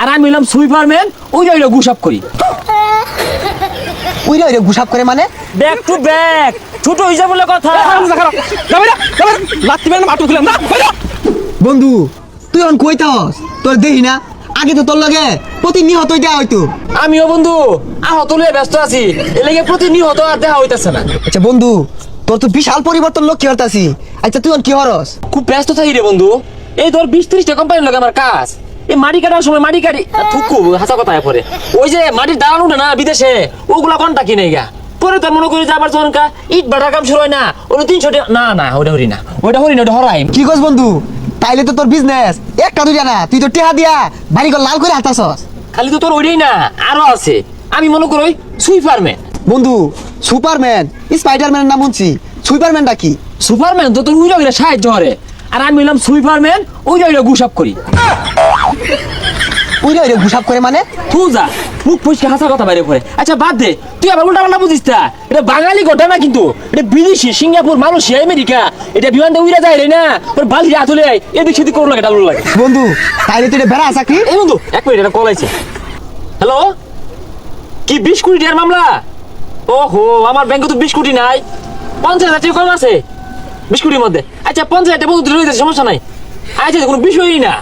আর আমি হলাম সুইপারম্যান, ওইটা ওইটা গুসাপ করি। ওইটা ওইটা গুসাপ করে মানে? ব্যাক টু ব্যাক, ছোট হইছে বলে কথা। বন্ধু তুই এখন কইতাস তোর দেহি না, আগে তো তোর লাগে প্রতিনিয়ত দেখা হইতো। আমিও বন্ধু আহত লইয়া ব্যস্ত আছি, এ লেগে প্রতিনিয়ত আর দেখা হইতাছে না। আচ্ছা বন্ধু, তোর তো বিশাল পরিবর্তন লক্ষ্য করতাছি। আচ্ছা তুই এখন কি হরস? খুব ব্যস্ত থাকি রে বন্ধু। এই ধর 20-30টা কোম্পানির লাগে আমার কাজ। এই মাটি কাটার সময় মাটি কাটি থুকু হাসা কথা পরে ওই যে মাটির দালান উঠে না বিদেশে, ওগুলা কোনটা কিনে গা পরে তোর মনে করি যে আবার যখন ইট বাটার কাম শুরু হয় না, ওটা 300 টাকা। না না ওটা হরি না, ওটা হরি না, ওটা হরাই। কি কস বন্ধু? তাইলে তো তোর বিজনেস একটা দুইটা না, তুই তো টেহা দিয়া বাড়ি ঘর লাল করে হাঁটাছস। খালি তো তোর ওইটাই না, আরো আছে। আমি মনে করি সুইপারম্যান। বন্ধু সুপারম্যান স্পাইডারম্যানের নাম শুনছি, সুইপারম্যানটা কি? সুপারম্যান তো তোর উইরা উইরা সাহায্য করে, আর আমি হলাম সুইপারম্যান, ওইটা ওইটা গুসাপ করি। ওইটা ওইটা গুসাপ করে মানে? তুই যা মুখ ফুসকে হাসা কথা বাইরে করে। আচ্ছা বাদ দে, তুই আবার উল্টা পাল্টা বুঝিস না। এটা বাঙালি ঘটনা কিন্তু, এটা বিদেশি, সিঙ্গাপুর, মালয়েশিয়া, আমেরিকা। এটা বিমানটা উইরা যায় রে না, ওর বালি হাত হলে এদিক সেদিক করো লাগে, ডাবল লাগে। বন্ধু তাইলে তুই এটা বেড়া চাকরি? এই বন্ধু এক মিনিট, এটা কল আছে। হ্যালো, কি 20 কোটি টাকার মামলা? ওহো, আমার ব্যাংকে তো 20 কোটি নাই, 50,000 টাকা কম আছে 20 কোটির মধ্যে। আচ্ছা 50,000 টাকা বন্ধু রয়ে যাচ্ছে, সমস্যা নাই। আচ্ছা কোনো বিষয়ই না,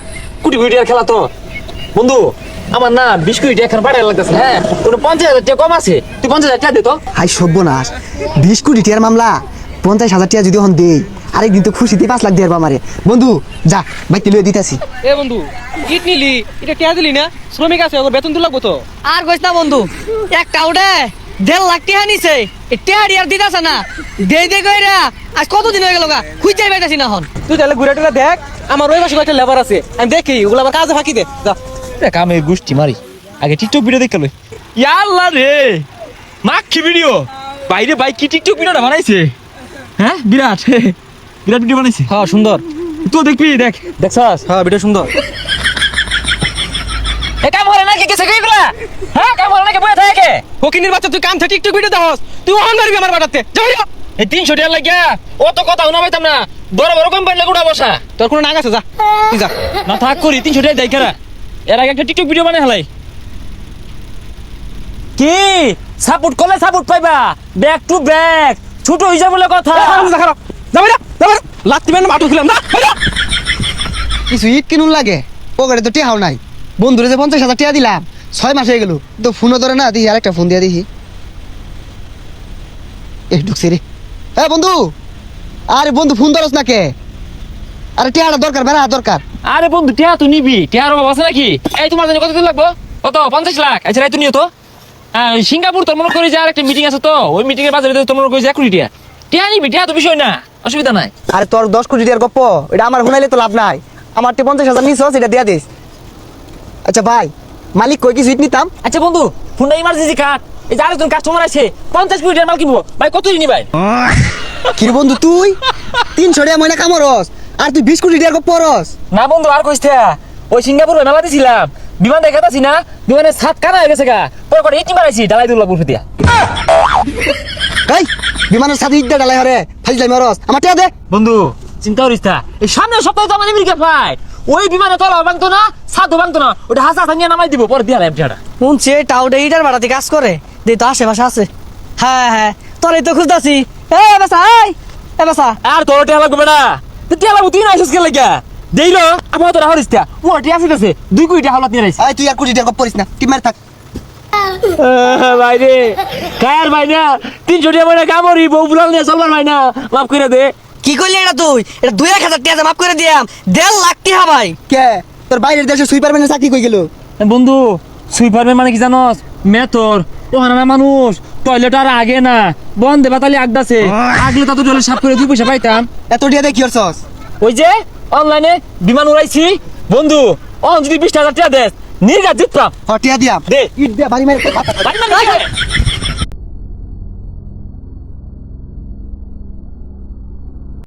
কোটি কোটি টাকার খেলা তো। বন্ধু আমার না 20 কোটি টাকা এখন পাঠাই লাগতেছে। হ্যাঁ কোনো 50,000 টাকা কম আছে, তুই 50,000 টাকা দে তো। হাই সর্বনাশ, 20 কোটি টিয়ার মামলা, 50,000 টাকা যদি এখন দেই, আরেকদিন তো খুশিতে 5 লাখ দিয়ে আমারে। বন্ধু যা বাইতে লইয়া দিতাছি। এ বন্ধু, ইট নিলি, এটা টিয়া দিলি না? শ্রমিক আছে, ওর বেতন তো লাগবো তো। আর কইস না বন্ধু, একটা উঠে 1.5 লাখ টাকা নিছে, টেহারি আর দিতাছে না। দে কইরা আজ কতদিন হয়ে গেল গা, খুঁজেই পাইতাছি না এখন। তুই তাহলে ঘুরে টুরে দেখ, আমার ওই পাশে কয়েকটা লেবার আছে, আমি দেখি ওগুলো আবার কাজে ফাঁকি দে। যা দেখ আমি গোষ্ঠী মারি, আগে টিকটক ভিডিও দেখতে লই। ইয়াল্লা রে, মাখি ভিডিও বাইরে ভাই, কি টিকটক ভিডিওটা বানাইছে। হ্যাঁ বিরাট বিরাট ভিডিও বানাইছে। হ্যাঁ সুন্দর, তুই দেখবি, দেখ দেখছাস? হ্যাঁ ভিডিও সুন্দর। এ কাম হরে না, কে গেছে কইগুলা? হ্যাঁ কাম হরে না, কে বইয়া থাকে? ফকিনির বাচ্চা, তুই কাম থেকে টিকটক ভিডিও দেখস, তুই অহন মারবি আমার বাড়াতে। যাই এই 300 টাকা লাগিয়া অত কথা উনা পাইতাম না, বড় বড় কোম্পানি লাগে উড়া বসা। তোর কোনো নাগ আছে? যা তুই যা। না থাক করি 300 টাকা দেয় কেরা? এর আগে একটা টিকটক ভিডিও বানাই হেলাই। কি সাপোর্ট করলে সাপোর্ট পাইবা, ব্যাক টু ব্যাক, ছোট হই যা বলে কথা। যাবি না, লাত্তি মেন মাটু খিলাম না। কিছু ইট কিনুন লাগে, পকেটে তো টেহাও নাই। বন্ধুরে যে 50,000 টাকা দিলাম, 6 মাস হয়ে গেল, তো ফোনও ধরে না। দেখি আরেকটা ফোন দিয়ে দেখি। ঢুকছে রে। হ্যাঁ বন্ধু, আরে বন্ধু ফোন ধরস না কে? আরে টেহাটা দরকার, বেড়া দরকার। আরে বন্ধু টিয়া তো নিবি, টিয়ার অভাব আছে নাকি? এই তোমার জানি কত দিন লাগবো? কত? 50 লাখ? আচ্ছা রাই তো নিও তো। সিঙ্গাপুর তোর মনে করি যে আর একটা মিটিং আছে, তো ওই মিটিং এর বাজারে তোর মনে করি যে 1 কোটি টাকা। টিয়া নিবি, টিয়া তো বিষয় না, অসুবিধা নাই। আরে তোর 10 কোটি টাকার গপ্প, এটা আমার শুনাইলে তো লাভ নাই। আমার 50,000 নিছস, এটা দিয়া দিস। আচ্ছা ভাই, মালিক কই কিছু ইট নিতাম। আচ্ছা বন্ধু ফোনটা ইমার্জেন্সি কাট, এই যে আরেকজন কাস্টমার আছে 50 কোটি টাকার মাল কিনবো ভাই, কত দিনই ভাই? কি রে বন্ধু, তুই 300 টাকা ময়না কামরস, আর তুই 20 কোটি টাকার গপ্প রস? না বন্ধু আর কইস থা, ওই সিঙ্গাপুর মেলা দিছিলাম, বিমান দেখাতাছি না, বিমানের ছাদ কানা হয়ে গেছে গা, পরে করে ইট মারাইছি ডালাই দুল্লা বুফে দিয়া। এই বিমানের সাথে ইট দিয়ে ডালাই হরে ফাইজলাই মরস, আমার টাকা দে। বন্ধু চিন্তা করিস না, এই সামনের সপ্তাহে তো আমার আমেরিকা ফ্লাইট, ওই বিমানে তলা ভাঙতো না, ছাদও ভাঙতো না, ওটা হাসা নিয়ে নামাই দিব, পরে দিয়া টিয়াটা। শুনছি টাউডে ইটার ভাড়াতে কাজ করে, দে তো আশেপাশে আছে। হ্যাঁ হ্যাঁ, তোরই তো খুঁজতাছি। এ বেসা, এ বেসা। আর তোর টিয়া লাগবে না, টিয়া লাগবে তুই না আইসিস কে লাগিয়া দেইলো আমার তো রাহরিস তা, ও টিয়া আছে 2 কোটি টাকা হালাত নিয়ে রাইস। এই তুই আর কোটি টাকার গপ্প করিস না, টিপ মার থাক। ভাই রে কায়ার ভাই না, 300 টাকা মানে কামড়ি বউ বুলাল নিয়ে চলবার ভাই না, মাফ করে দে। কি করলি এটা তুই? এটা 2,000 টাকা মাফ করে দিয়াম, 1.5 লাখ টাকা ভাই। কে তোর বাইরের দেশে সুইপারম্যানের চাকরি কই গেল? বন্ধু সুইপারম্যান মানে কি জানোস? মেথর ওখানে না মানুষ টয়লেট আর আগে না, বন্ধে বাতালি আগদাছে, আগলে তা তো টয়লেট সাফ করে 2 পয়সা পাইতাম। এত টাকা দিয়ে কি করছস? ওই যে অনলাইনে বিমান উড়াইছি বন্ধু, অন যদি 20,000 টাকা দেস নির্ঘাত জিততাম। হ টাকা দিয়াম, দে ইট দিয়ে বাড়ি মারি। বাড়ি না